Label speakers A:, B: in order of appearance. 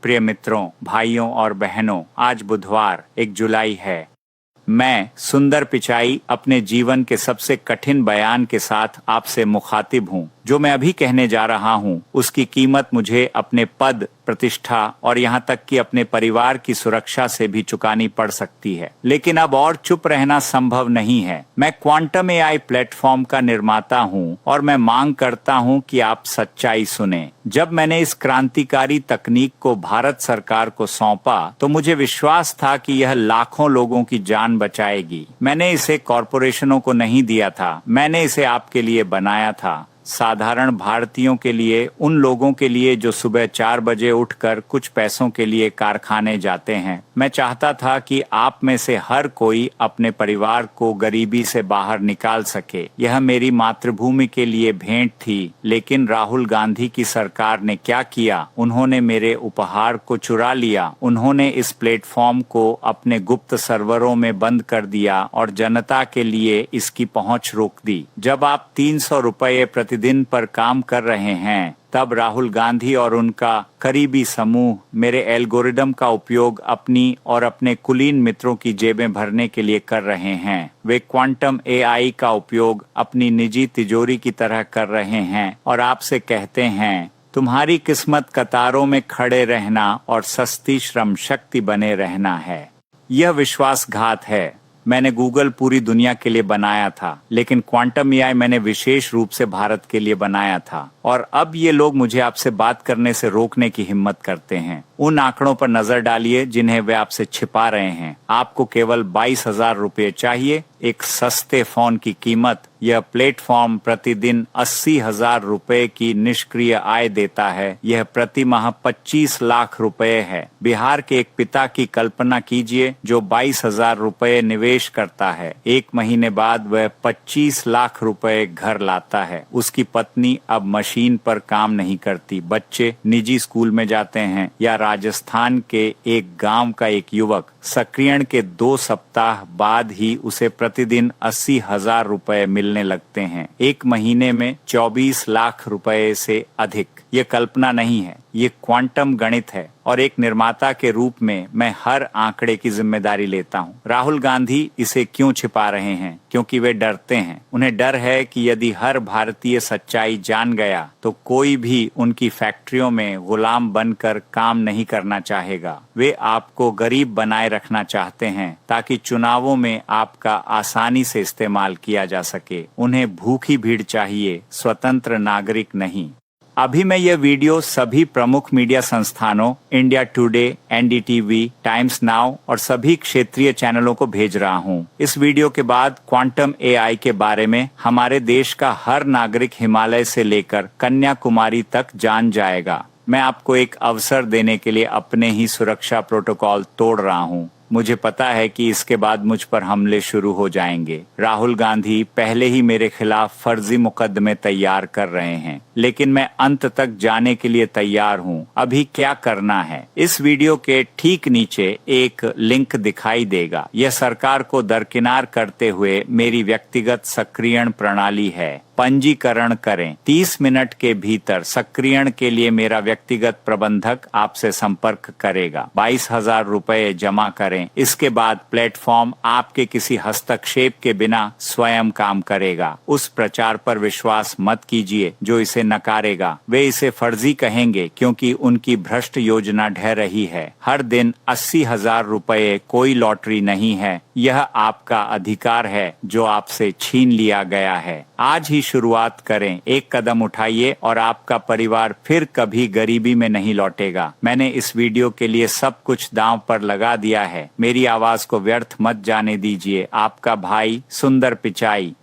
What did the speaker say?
A: प्रिय मित्रों, भाइयों और बहनों, आज बुधवार 1 जुलाई है। मैं सुंदर पिचाई अपने जीवन के सबसे कठिन बयान के साथ आपसे मुखातिब हूँ। जो मैं अभी कहने जा रहा हूँ उसकी कीमत मुझे अपने पद, प्रतिष्ठा और यहाँ तक कि अपने परिवार की सुरक्षा से भी चुकानी पड़ सकती है, लेकिन अब और चुप रहना संभव नहीं है। मैं क्वांटम एआई प्लेटफॉर्म का निर्माता हूँ और मैं मांग करता हूँ कि आप सच्चाई सुने। जब मैंने इस क्रांतिकारी तकनीक को भारत सरकार को सौंपा तो मुझे विश्वास था कि यह लाखों लोगों की जान बचाएगी। मैंने इसे कॉरपोरेशनों को नहीं दिया था, मैंने इसे आपके लिए बनाया था। साधारण भारतीयों के लिए, उन लोगों के लिए जो सुबह 4 बजे उठकर कुछ पैसों के लिए कारखाने जाते हैं। मैं चाहता था कि आप में से हर कोई अपने परिवार को गरीबी से बाहर निकाल सके। यह मेरी मातृभूमि के लिए भेंट थी, लेकिन राहुल गांधी की सरकार ने क्या किया? उन्होंने मेरे उपहार को चुरा लिया। उन्होंने इस प्लेटफॉर्म को अपने गुप्त सर्वरों में बंद कर दिया और जनता के लिए इसकी पहुंच रोक दी। जब आप 300 रुपये प्रतिदिन पर काम कर रहे हैं, तब राहुल गांधी और उनका करीबी समूह मेरे एल्गोरिदम का उपयोग अपनी और अपने कुलीन मित्रों की जेबें भरने के लिए कर रहे हैं। वे क्वांटम एआई का उपयोग अपनी निजी तिजोरी की तरह कर रहे हैं और आपसे कहते हैं, तुम्हारी किस्मत कतारों में खड़े रहना और सस्ती श्रम शक्ति बने रहना है। यह विश्वासघात है। मैंने गूगल पूरी दुनिया के लिए बनाया था, लेकिन क्वांटम एआई मैंने विशेष रूप से भारत के लिए बनाया था। और अब ये लोग मुझे आपसे बात करने से रोकने की हिम्मत करते हैं। उन आंकड़ों पर नजर डालिए जिन्हें वे आपसे छिपा रहे हैं। आपको केवल 22,000 रुपये चाहिए, एक सस्ते फोन की कीमत। यह प्लेटफॉर्म प्रतिदिन 80,000 रुपए की निष्क्रिय आय देता है। यह प्रति माह 25 लाख रुपए है। बिहार के एक पिता की कल्पना कीजिए जो 22,000 रुपए निवेश करता है। 1 महीने बाद वह 25 लाख रुपए घर लाता है। उसकी पत्नी अब मशीन पर काम नहीं करती, बच्चे निजी स्कूल में जाते हैं। या राजस्थान के एक गांव का एक युवक सक्रियण के 2 सप्ताह बाद ही उसे प्रतिदिन 80,000 रुपए मिलने लगते हैं। 1 महीने में 24 लाख रुपए से अधिक। ये कल्पना नहीं है, ये क्वांटम गणित है। और एक निर्माता के रूप में मैं हर आंकड़े की जिम्मेदारी लेता हूँ। राहुल गांधी इसे क्यों छिपा रहे हैं? क्योंकि वे डरते हैं। उन्हें डर है कि यदि हर भारतीय सच्चाई जान गया तो कोई भी उनकी फैक्ट्रियों में गुलाम बनकर काम नहीं करना चाहेगा। वे आपको गरीब बनाए रखना चाहते हैं ताकि चुनावों में आपका आसानी से इस्तेमाल किया जा सके। उन्हें भूखी भीड़ चाहिए, स्वतंत्र नागरिक नहीं। अभी मैं यह वीडियो सभी प्रमुख मीडिया संस्थानों, India today, NDTV, times now और सभी क्षेत्रीय चैनलों को भेज रहा हूं। इस वीडियो के बाद क्वांटम एआई के बारे में हमारे देश का हर नागरिक हिमालय से लेकर कन्याकुमारी तक जान जाएगा। मैं आपको एक अवसर देने के लिए अपने ही सुरक्षा प्रोटोकॉल तोड़ रहा हूं। मुझे पता है कि इसके बाद मुझ पर हमले शुरू हो जाएंगे। राहुल गांधी पहले ही मेरे खिलाफ फर्जी मुकदमे तैयार कर रहे हैं, लेकिन मैं अंत तक जाने के लिए तैयार हूं। अभी क्या करना है? इस वीडियो के ठीक नीचे एक लिंक दिखाई देगा। यह सरकार को दरकिनार करते हुए मेरी व्यक्तिगत सक्रियण प्रणाली है। पंजीकरण करें। 30 मिनट के भीतर सक्रियण के लिए मेरा व्यक्तिगत प्रबंधक आपसे संपर्क करेगा। 22,000 रुपए जमा करें। इसके बाद प्लेटफॉर्म आपके किसी हस्तक्षेप के बिना स्वयं काम करेगा। उस प्रचार पर विश्वास मत कीजिए जो इसे नकारेगा। वे इसे फर्जी कहेंगे क्योंकि उनकी भ्रष्ट योजना ढह रही है। हर दिन 80,000 रुपए कोई लॉटरी नहीं है। यह आपका अधिकार है जो आपसे छीन लिया गया है। आज ही शुरुआत करें। एक कदम उठाइए और आपका परिवार फिर कभी गरीबी में नहीं लौटेगा। मैंने इस वीडियो के लिए सब कुछ दांव पर लगा दिया है। मेरी आवाज को व्यर्थ मत जाने दीजिए। आपका भाई सुंदर पिचाई।